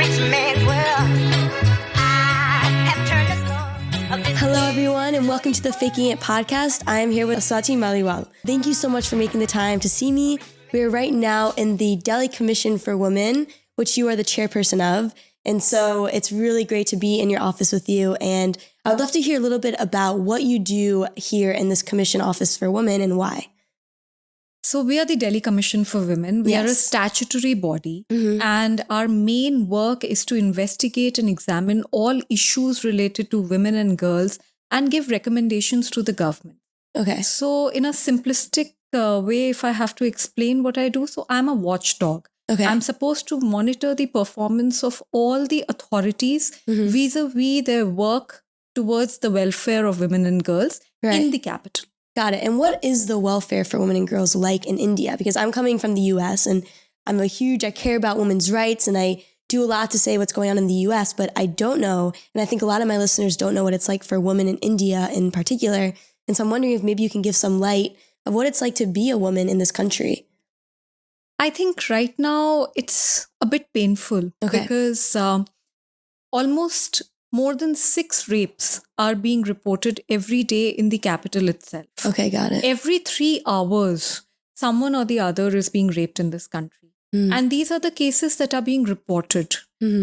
rich man's world. I have turned the soul of this. Hello, everyone, and welcome to the Faking It podcast. I am here with Swati Maliwal. Thank you so much for making the time to see me. We are right now in the Delhi Commission for Women, which you are the chairperson of. And so it's really great to be in your office with you. And I would love to hear a little bit about what you do here in this commission office for women and why. So we are the Delhi Commission for Women. We are a statutory body, and our main work is to investigate and examine all issues related to women and girls and give recommendations to the government. Okay. So in a simplistic way, if I have to explain what I do, so I'm a watchdog. Okay. I'm supposed to monitor the performance of all the authorities vis-a-vis their work towards the welfare of women and girls in the capital. Got it. And what is the welfare for women and girls like in India? Because I'm coming from the US and I care about women's rights and I do a lot to say what's going on in the US, but I don't know. And I think a lot of my listeners don't know what it's like for women in India in particular. And so I'm wondering if maybe you can give some light of what it's like to be a woman in this country. I think right now it's a bit painful because almost more than 6 rapes are being reported every day in the capital itself. Okay, got it. Every 3 hours, someone or the other is being raped in this country. And these are the cases that are being reported.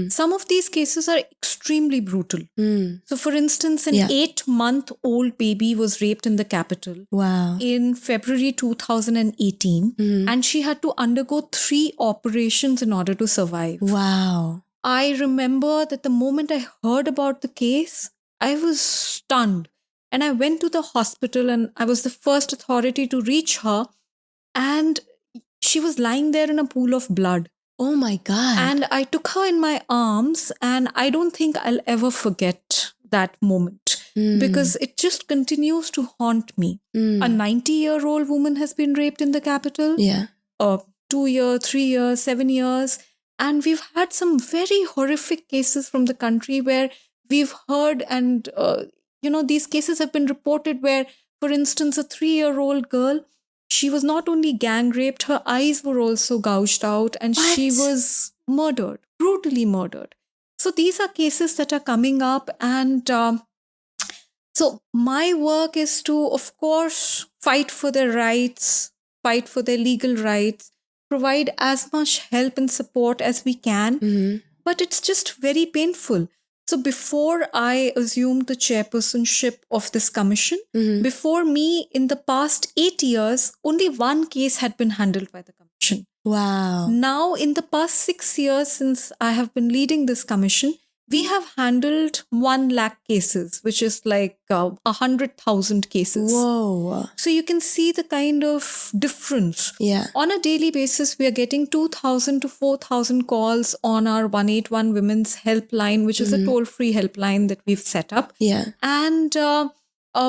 Some of these cases are extremely brutal. So for instance, an 8-month-old baby was raped in the capital in February 2018. And she had to undergo 3 operations in order to survive. Wow. I remember that the moment I heard about the case, I was stunned. And I went to the hospital and I was the first authority to reach her. And she was lying there in a pool of blood. Oh my God. And I took her in my arms and I don't think I'll ever forget that moment because it just continues to haunt me. A 90-year-old woman has been raped in the capital. Yeah. 2 years, 3 years, 7 years. And we've had some very horrific cases from the country where we've heard and, these cases have been reported where, for instance, a 3-year-old girl, she was not only gang raped, her eyes were also gouged out and she was murdered, brutally murdered. So these are cases that are coming up and so my work is to, of course, fight for their rights, fight for their legal rights, provide as much help and support as we can, but it's just very painful. So before I assumed the chairpersonship of this commission, before me in the past 8 years, only 1 case had been handled by the commission. Wow. Now in the past 6 years since I have been leading this commission, we have handled 1 lakh cases, which is like 100,000 cases. Whoa. So you can see the kind of difference. Yeah. On a daily basis, we are getting 2,000 to 4,000 calls on our 181 Women's Helpline, which is a toll-free helpline that we've set up. Yeah. And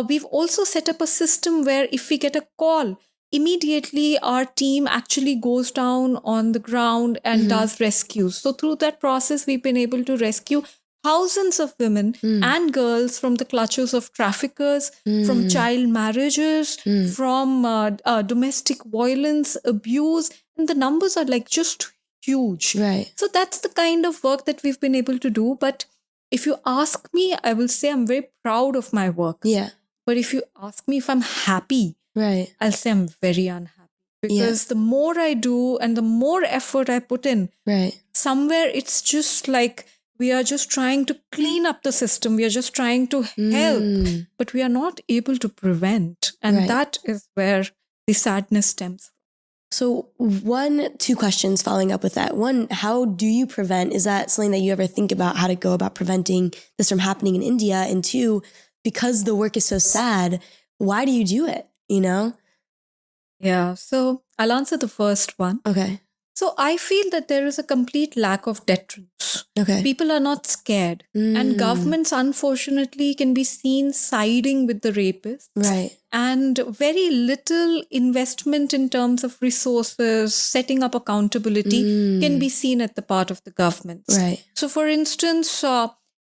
we've also set up a system where if we get a call, immediately our team actually goes down on the ground and does rescues. So through that process, we've been able to rescue thousands of women and girls from the clutches of traffickers, from child marriages, from domestic violence, abuse. And the numbers are like just huge. Right. So that's the kind of work that we've been able to do. But if you ask me, I will say I'm very proud of my work. Yeah. But if you ask me if I'm happy, right, I'll say I'm very unhappy because the more I do and the more effort I put in, somewhere it's just like we are just trying to clean up the system. We are just trying to help, but we are not able to prevent. And that is where the sadness stems from. So 2 questions following up with that. 1, how do you prevent? Is that something that you ever think about how to go about preventing this from happening in India? And 2, because the work is so sad, why do you do it? Yeah, so I'll answer the first one. Okay. So I feel that there is a complete lack of deterrence. Okay. People are not scared. And governments, unfortunately, can be seen siding with the rapists. Right. And very little investment in terms of resources, setting up accountability can be seen at the part of the governments. Right. So for instance,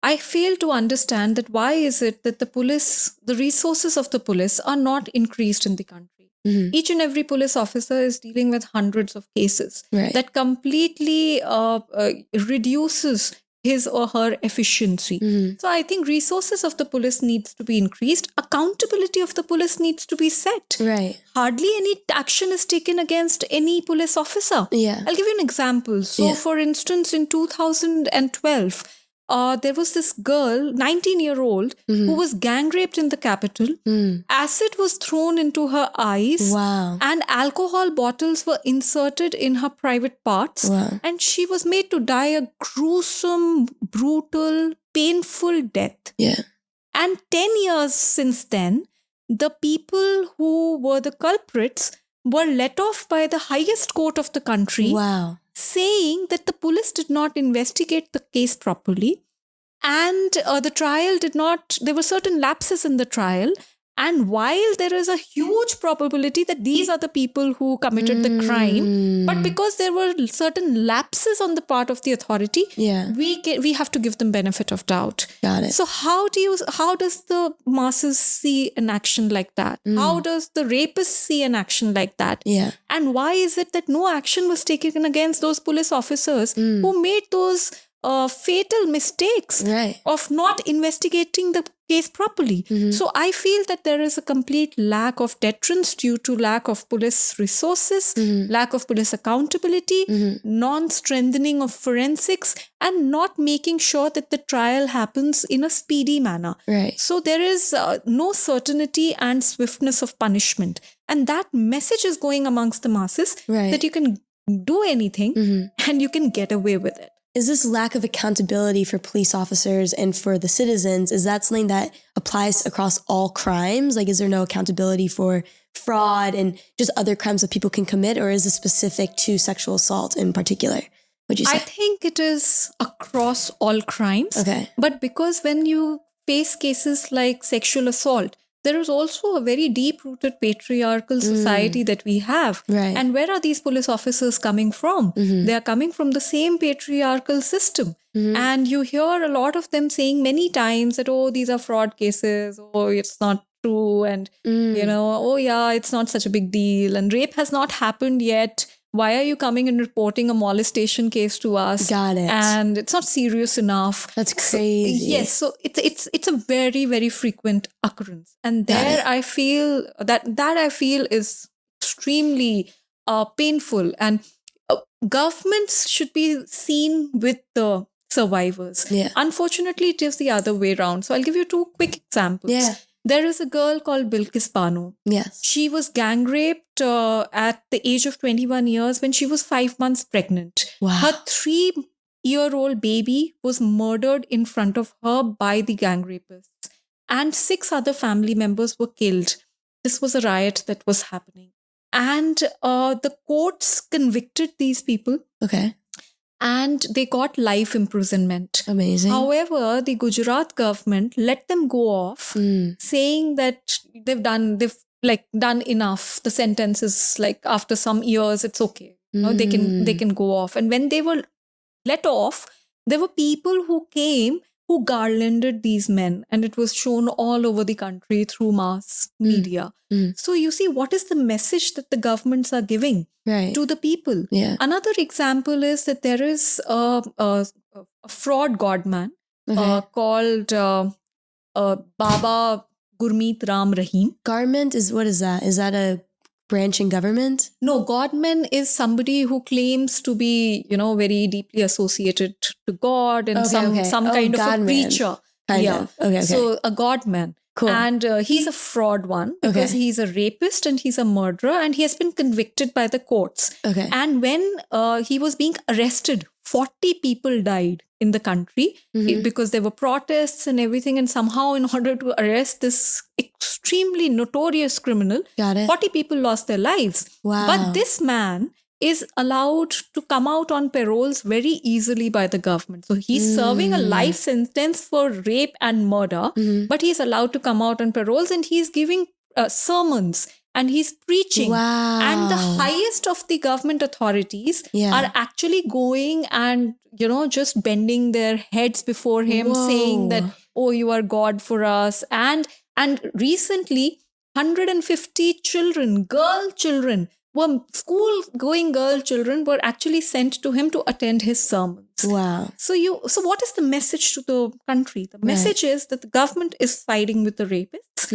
I fail to understand that why is it that the resources of the police are not increased in the country? Each and every police officer is dealing with hundreds of cases. Right. That completely reduces his or her efficiency. So I think resources of the police needs to be increased. Accountability of the police needs to be set. Right. Hardly any action is taken against any police officer. Yeah. I'll give you an example. So, Yeah. for instance, in 2012, there was this girl, 19-year-old, who was gang raped in the capital. Acid was thrown into her eyes. Wow. And alcohol bottles were inserted in her private parts. Wow. And she was made to die a gruesome, brutal, painful death. Yeah. And 10 years since then, the people who were the culprits were let off by the highest court of the country, Wow. saying that the police did not investigate the case properly. And the trial did not, there were certain lapses in the trial. And while there is a huge probability that these are the people who committed the crime, but because there were certain lapses on the part of the authority, Yeah. we have to give them benefit of doubt. Got it. So how does the masses see an action like that? How does the rapist see an action like that? Yeah. And why is it that no action was taken against those police officers who made those fatal mistakes Right. of not investigating the case properly? So I feel that there is a complete lack of deterrence due to lack of police resources, lack of police accountability, non-strengthening of forensics, and not making sure that the trial happens in a speedy manner. Right. So there is no certainty and swiftness of punishment. And that message is going amongst the masses Right. that you can do anything and you can get away with it. Is this lack of accountability for police officers and for the citizens, is that something that applies across all crimes? Like, is there no accountability for fraud and just other crimes that people can commit? Or is it specific to sexual assault in particular? Would you say? I think it is across all crimes. Okay. But because when you face cases like sexual assault, there is also a very deep-rooted patriarchal society that we have. Right. And where are these police officers coming from? They are coming from the same patriarchal system. And you hear a lot of them saying many times that, oh, these are fraud cases. Oh, it's not true. And, you know, oh, yeah, it's not such a big deal. And rape has not happened yet. Why are you coming and reporting a molestation case to us? Got it. And it's not serious enough. That's crazy. Yes, so it's a very, very frequent occurrence, and Got there it. I feel that I feel is extremely painful, and governments should be seen with the survivors. Yeah. Unfortunately, it is the other way around. So I'll give you two quick examples. Yeah. There is a girl called Bilkis Banu. Yes. She was gang raped at the age of 21 years when she was 5 months pregnant. Wow. Her 3-year-old baby was murdered in front of her by the gang rapists. And 6 other family members were killed. This was a riot that was happening. And the courts convicted these people Okay. and they got life imprisonment. Amazing. However, the Gujarat government let them go off, saying that they've done enough. The sentence is like after some years, it's okay. You know, they can go off. And when they were let off, there were people who came who garlanded these men, and it was shown all over the country through mass media. So you see, what is the message that the governments are giving Right. to the people? Yeah. Another example is that there is a fraud godman called Baba Gurmeet Ram Rahim. Garment what is that? Is that a branch in government? No, godman is somebody who claims to be, very deeply associated to God and Okay. some Oh, kind of a God-man. preacher. Kind of. Okay. So a godman. Cool. And he's a fraud one because he's a rapist and he's a murderer, and he has been convicted by the courts. Okay. And when he was being arrested, 40 people died in the country because there were protests and everything. And somehow, in order to arrest this extremely notorious criminal, Got it. 40 people lost their lives. Wow. But this man is allowed to come out on paroles very easily by the government. So he's serving a life sentence for rape and murder, but he's allowed to come out on paroles, and he's giving sermons and he's preaching. Wow. And the highest of the government authorities are actually going and, just bending their heads before him, saying that, oh, you are God for us. And recently, 150 children, girl children, school-going girl children were actually sent to him to attend his sermons. Wow. So what is the message to the country? The message is that the government is siding with the rapists,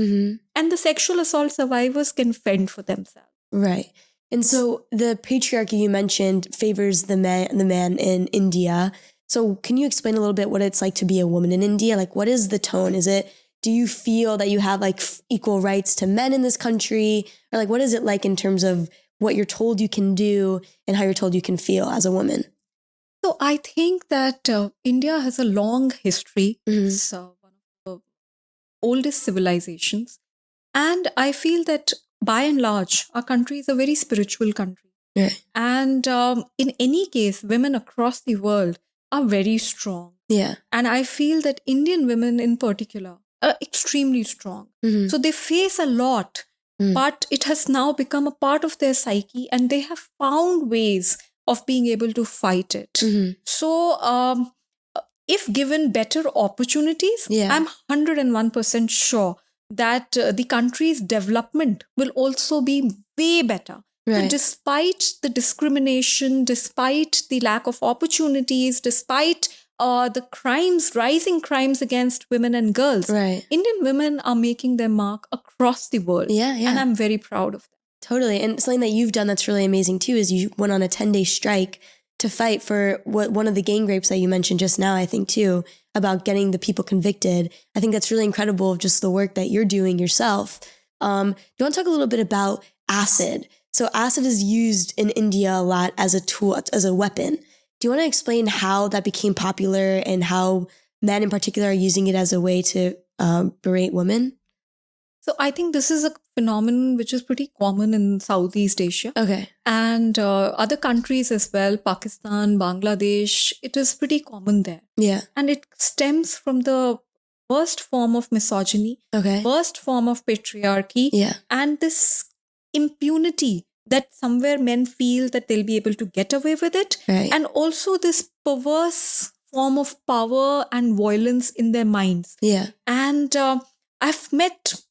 and the sexual assault survivors can fend for themselves. Right. And so the patriarchy you mentioned favors the man in India. So can you explain a little bit what it's like to be a woman in India? Like, what is the tone? Do you feel that you have like equal rights to men in this country? Or like, what is it like in terms of what you're told you can do and how you're told you can feel as a woman? So I think that India has a long history. It's one of the oldest civilizations. And I feel that by and large, our country is a very spiritual country. Yeah. And in any case, women across the world are very strong. Yeah. And I feel that Indian women in particular are extremely strong. So they face a lot, but it has now become a part of their psyche, and they have found ways of being able to fight it. So if given better opportunities, I'm 101% sure that the country's development will also be way better. Right. So despite the discrimination, despite the lack of opportunities, despite the rising crimes against women and girls, Indian women are making their mark across the world. And I'm very proud of that. Totally. And something that you've done that's really amazing too is you went on a 10-day strike to fight for one of the gang rapes that you mentioned just now, I think too, about getting the people convicted. I think that's really incredible, just the work that you're doing yourself. Do you want to talk a little bit about acid? So acid is used in India a lot as a tool, as a weapon. Do you want to explain how that became popular and how men in particular are using it as a way to berate women? So I think this is a phenomenon which is pretty common in Southeast Asia. Okay. And other countries as well, Pakistan, Bangladesh, it is pretty common there. Yeah. And it stems from the worst form of misogyny, worst form of patriarchy, and this impunity that somewhere men feel that they'll be able to get away with it. And also this perverse form of power and violence in their minds. And I've met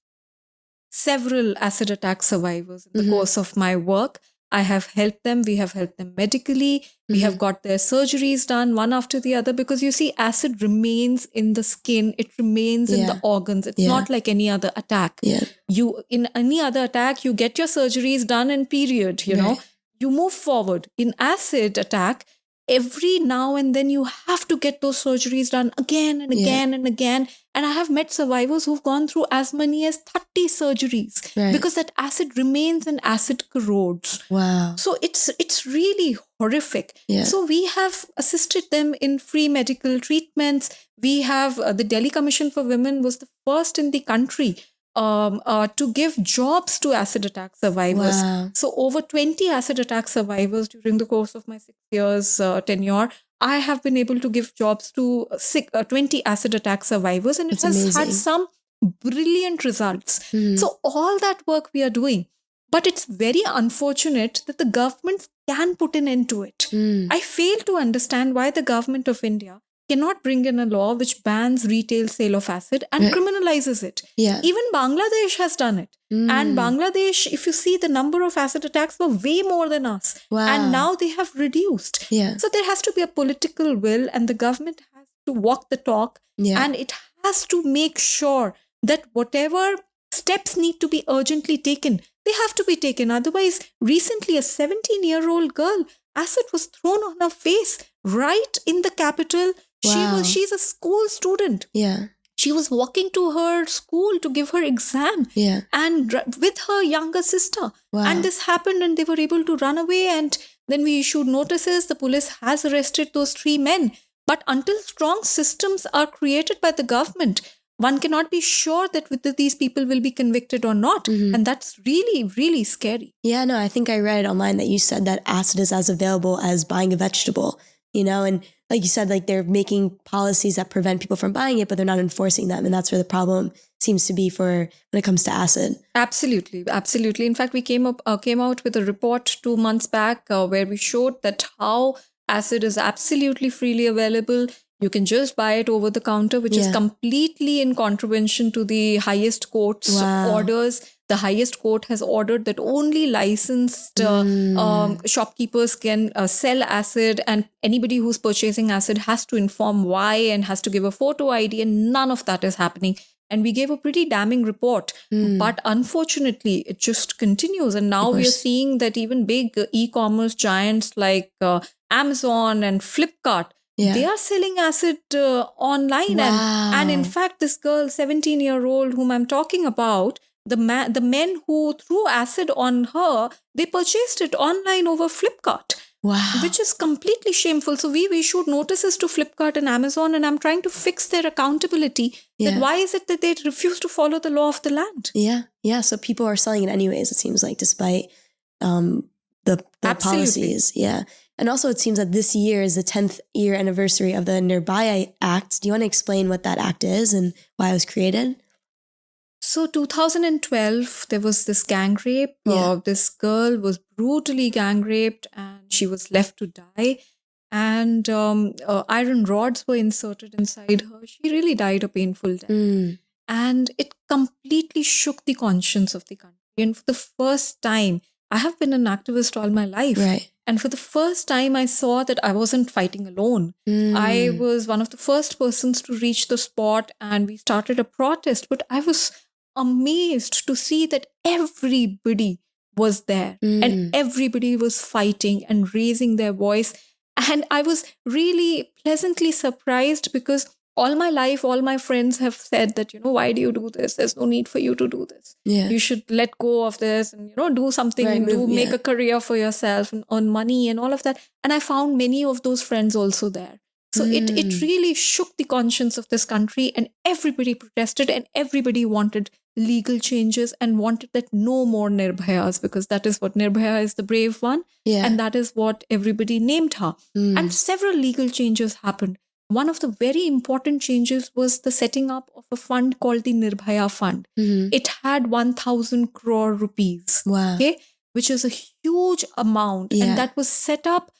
several acid attack survivors in the course of my work. I have helped them. We have helped them medically. We have got their surgeries done one after the other, because you see, acid remains in the skin. It remains in the organs. It's not like any other attack. In any other attack, you get your surgeries done and period, you know, you move forward. In acid attack, every now and then you have to get those surgeries done again and again and again. And I have met survivors who've gone through as many as 30 surgeries because that acid remains and acid corrodes. Wow. So it's really horrific. So we have assisted them in free medical treatments. We have the Delhi Commission for Women was the first in the country to give jobs to acid attack survivors. So over 20 acid attack survivors during the course of my 6 years tenure, I have been able to give jobs to 20 acid attack survivors, and it has had some brilliant results. So all that work we are doing, but it's very unfortunate that the government can put an end to it. I fail to understand why the government of India cannot bring in a law which bans retail sale of acid and criminalizes it. Even Bangladesh has done it. And Bangladesh, if you see, the number of acid attacks were way more than us. And now they have reduced. So there has to be a political will, and the government has to walk the talk. And it has to make sure that whatever steps need to be urgently taken, they have to be taken. Otherwise, recently a 17-year-old girl, acid was thrown on her face right in the capital. She's a school student. She was walking to her school to give her exam and with her younger sister. And this happened, and they were able to run away. And then we issued notices. The police has arrested those 3 men. But until strong systems are created by the government, one cannot be sure that whether these people will be convicted or not. And that's really, really scary. No, I think I read online that you said that acid is as available as buying a vegetable, you know, and like you said, like they're making policies that prevent people from buying it, but they're not enforcing them. And that's where the problem seems to be when it comes to acid. Absolutely. In fact, we came out with a report 2 months back where we showed that how acid is absolutely freely available. You can just buy it over the counter, which is completely in contravention to the highest court's orders. The highest court has ordered that only licensed shopkeepers can sell acid, and anybody who's purchasing acid has to inform why and has to give a photo ID, and none of that is happening. And we gave a pretty damning report. But unfortunately, it just continues. And now we are seeing that even big e-commerce giants like Amazon and Flipkart, they are selling acid online. Wow. And in fact, this girl, 17-year-old, whom I'm talking about, the men who threw acid on her, they purchased it online over Flipkart. Wow. Which is completely shameful. So we issued notices to Flipkart and Amazon, and I'm trying to fix their accountability. That why is it that they refuse to follow the law of the land? Yeah. So people are selling it anyways, it seems like, despite the policies. Yeah. And also it seems that this year is the 10th year anniversary of the Nirbhaya Act. Do you want to explain what that act is and why it was created? So 2012, there was this gang rape. This girl was brutally gang raped and she was left to die. And iron rods were inserted inside her. She really died a painful death. And it completely shook the conscience of the country. And for the first time, I have been an activist all my life. Right. And for the first time, I saw that I wasn't fighting alone. I was one of the first persons to reach the spot, and we started a protest. But I was amazed to see that everybody was there and everybody was fighting and raising their voice. And I was really pleasantly surprised, because all my life, all my friends have said that, why do you do this? There's no need for you to do this. You should let go of this and, do something, make a career for yourself and earn money and all of that. And I found many of those friends also there. So it really shook the conscience of this country, and everybody protested and everybody wanted legal changes and wanted that no more Nirbhayas, because that is what Nirbhaya is, the brave one. And that is what everybody named her. And several legal changes happened. One of the very important changes was the setting up of a fund called the Nirbhaya Fund. It had 1,000 crore rupees, which is a huge amount. And that was set up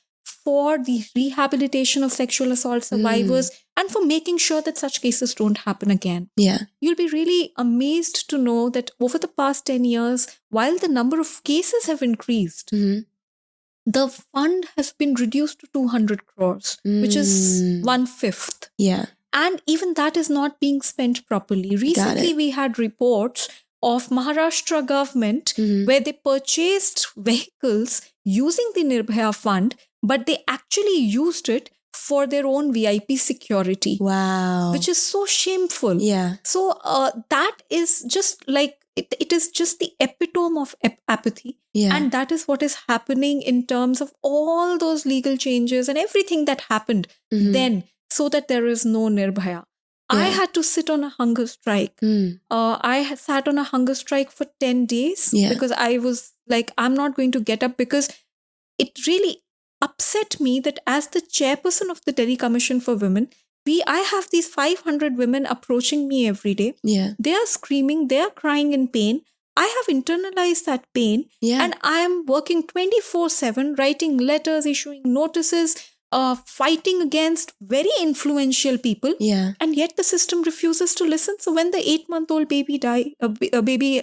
for the rehabilitation of sexual assault survivors and for making sure that such cases don't happen again. You'll be really amazed to know that over the past 10 years, while the number of cases have increased, the fund has been reduced to 200 crores, which is 1/5. And even that is not being spent properly. Recently, we had reports of Maharashtra government where they purchased vehicles using the Nirbhaya Fund, but they actually used it for their own VIP security. Wow. Which is so shameful. So that is just like, it is just the epitome of apathy. And that is what is happening in terms of all those legal changes and everything that happened then, so that there is no Nirbhaya. I had to sit on a hunger strike. I sat on a hunger strike for 10 days because I was like, I'm not going to get up, because it really upset me that as the chairperson of the Delhi Commission for Women, I have these 500 women approaching me every day. They are screaming, they are crying in pain. I have internalized that pain and I am working 24/7, writing letters, issuing notices, fighting against very influential people. And yet the system refuses to listen. So when the 8-month-old baby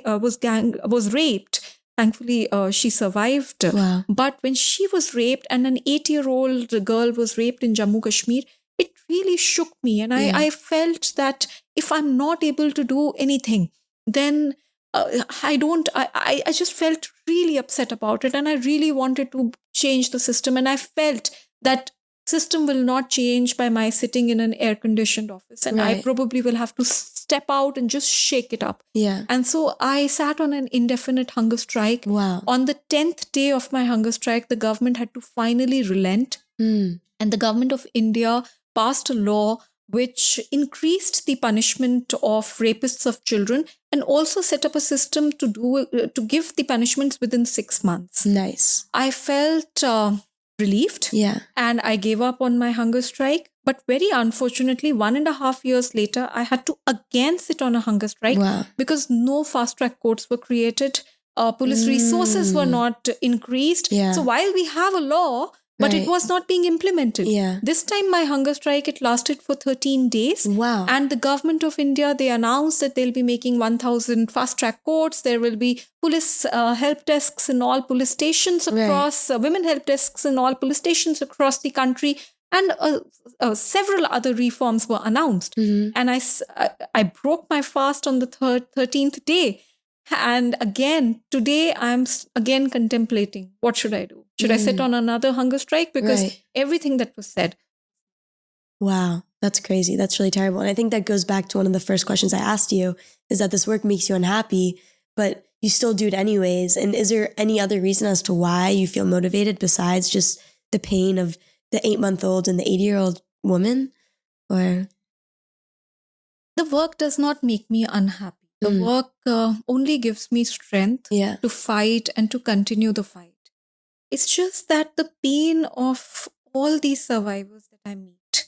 was raped, thankfully, she survived. But when she was raped and an 8-year-old girl was raped in Jammu Kashmir, it really shook me. And I felt that if I'm not able to do anything, then I just felt really upset about it. And I really wanted to change the system. And I felt that system will not change by my sitting in an air-conditioned office. And I probably will have to step out and just shake it up. And so I sat on an indefinite hunger strike. On the 10th day of my hunger strike, the government had to finally relent. And the government of India passed a law which increased the punishment of rapists of children and also set up a system to give the punishments within 6 months. Nice. I felt relieved. And I gave up on my hunger strike. But very unfortunately, 1.5 years later, I had to again sit on a hunger strike because no fast-track courts were created. Police resources were not increased. So while we have a law, but it Right. was not being implemented. Yeah. This time my hunger strike, it lasted for 13 days. Wow. And the government of India, they announced that they'll be making 1,000 fast track courts. There will be police help desks in all police stations across, women help desks in all police stations across the country. And several other reforms were announced. And I broke my fast on the 13th day. And again, today I'm again contemplating, what should I do? Should I sit on another hunger strike? Because everything that was said. Wow, that's crazy. That's really terrible. And I think that goes back to one of the first questions I asked you, is that this work makes you unhappy, but you still do it anyways. And is there any other reason as to why you feel motivated besides just the pain of the 8-month-old and the 80-year-old woman? Or the work does not make me unhappy. The work only gives me strength to fight and to continue the fight. It's just that the pain of all these survivors that I meet,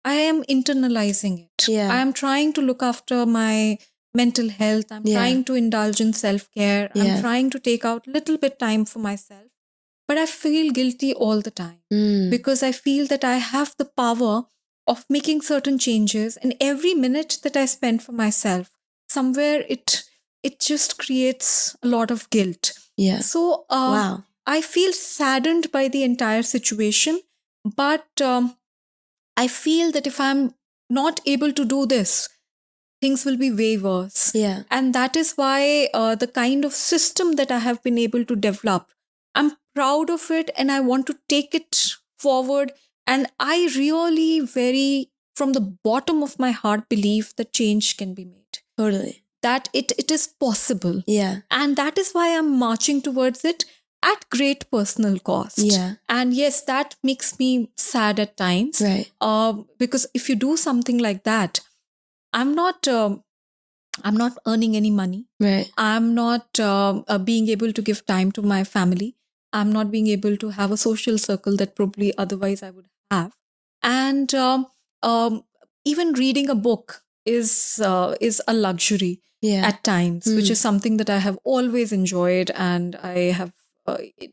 I am internalizing it. I am trying to look after my mental health. I'm trying to indulge in self-care. I'm trying to take out a little bit time for myself. But I feel guilty all the time because I feel that I have the power of making certain changes, and every minute that I spend for myself, somewhere it just creates a lot of guilt. So wow. I feel saddened by the entire situation, but I feel that if I'm not able to do this, things will be way worse. And that is why the kind of system that I have been able to develop, I'm proud of it and I want to take it forward. And I really from the bottom of my heart, believe that change can be made. Totally. That it is possible. And that is why I'm marching towards it at great personal cost. And yes, that makes me sad at times. Because if you do something like that, I'm not earning any money. I'm not being able to give time to my family. I'm not being able to have a social circle that probably otherwise I would have. And even reading a book is a luxury at times, which is something that I have always enjoyed, and I have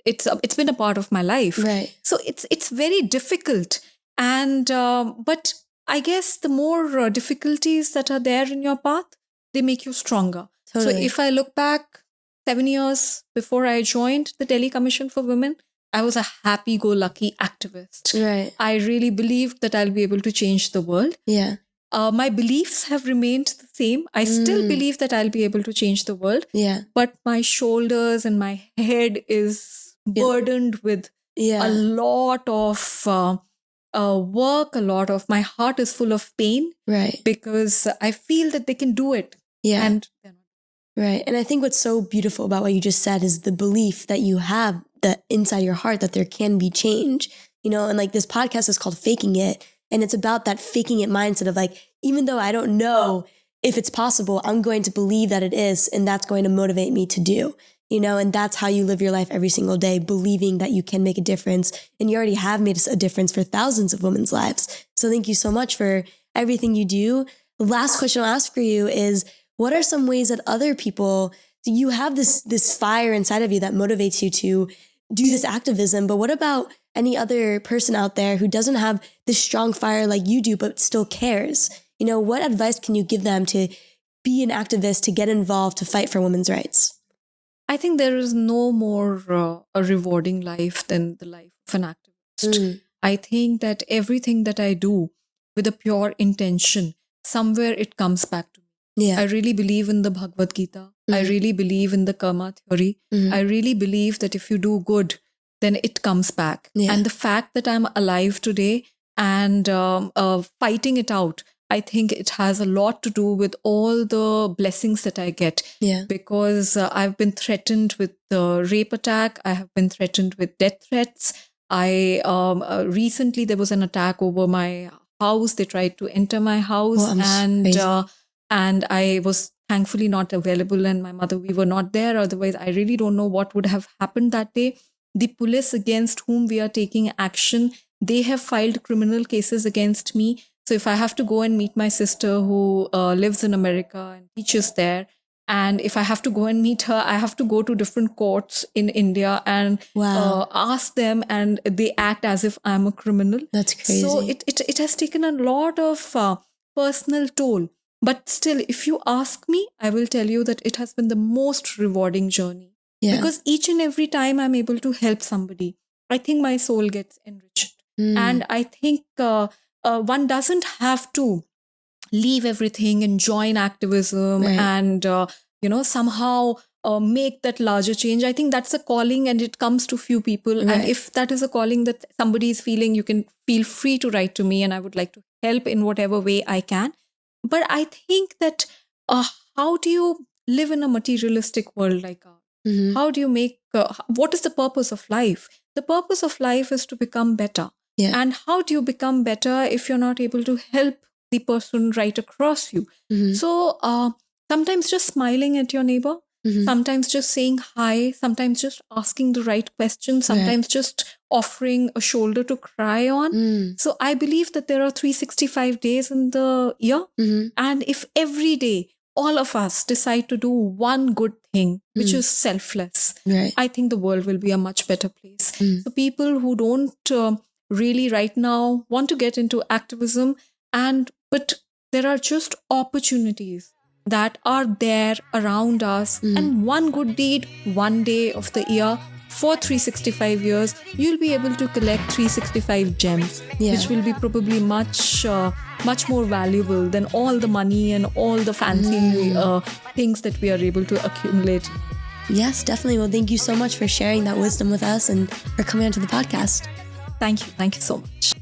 it's been a part of my life. So it's very difficult, and but I guess the more difficulties that are there in your path, they make you stronger. So if I look back 7 years before I joined the Delhi Commission for Women, I was a happy-go-lucky activist. I really believed that I'll be able to change the world. My beliefs have remained the same. I still believe that I'll be able to change the world. But my shoulders and my head is burdened with a lot of work, my heart is full of pain. Because I feel that they can do it. And they're not. And I think what's so beautiful about what you just said is the belief that you have that inside your heart that there can be change, and like this podcast is called Faking It. And it's about that faking it mindset of like, even though I don't know if it's possible, I'm going to believe that it is. And that's going to motivate me to do, and that's how you live your life every single day, believing that you can make a difference. And you already have made a difference for thousands of women's lives. So thank you so much for everything you do. The last question I'll ask for you is, what are some ways that other people, so you have this fire inside of you that motivates you to do this activism, but what about any other person out there who doesn't have this strong fire like you do, but still cares? What advice can you give them to be an activist, to get involved, to fight for women's rights? I think there is no more a rewarding life than the life of an activist. I think that everything that I do with a pure intention, somewhere it comes back to me. I really believe in the Bhagavad Gita. I really believe in the karma theory. I really believe that if you do good, then it comes back. And the fact that I'm alive today and fighting it out, I think it has a lot to do with all the blessings that I get. Because I've been threatened with the rape attack. I have been threatened with death threats. Recently there was an attack over my house. They tried to enter my house, and I was thankfully not available, and my mother, we were not there. Otherwise, I really don't know what would have happened that day. The police against whom we are taking action, they have filed criminal cases against me. So if I have to go and meet my sister who lives in America and teaches there, And if I have to go and meet her, I have to go to different courts in India and Wow. ask them, and they act as if I'm a criminal. That's crazy. So it has taken a lot of personal toll. But still, if you ask me, I will tell you that it has been the most rewarding journey. Yeah. Because each and every time I'm able to help somebody, I think my soul gets enriched. And I think one doesn't have to leave everything and join activism Right. and, somehow make that larger change. I think that's a calling and it comes to few people. Right. And if that is a calling that somebody is feeling, you can feel free to write to me and I would like to help in whatever way I can. But I think that how do you live in a materialistic world like ours? Mhm. How do you make, what is the purpose of life? The purpose of life is to become better. Yeah. And how do you become better if you're not able to help the person right across you? Mhm. So sometimes just smiling at your neighbor, Mhm. sometimes just saying hi, sometimes just asking the right questions, sometimes just offering a shoulder to cry on. Mm. So I believe that there are 365 days in the year. Mhm. And if every day all of us decide to do one good thing, which is selfless, Right. I think the world will be a much better place. Mm. So people who don't really right now want to get into activism, but there are just opportunities that are there around us. And one good deed, one day of the year, for 365 years, you'll be able to collect 365 gems, Yeah. which will be probably much more valuable than all the money and all the fancy things that we are able to accumulate. Yes, definitely. Well, thank you so much for sharing that wisdom with us and for coming onto the podcast. Thank you. Thank you so much.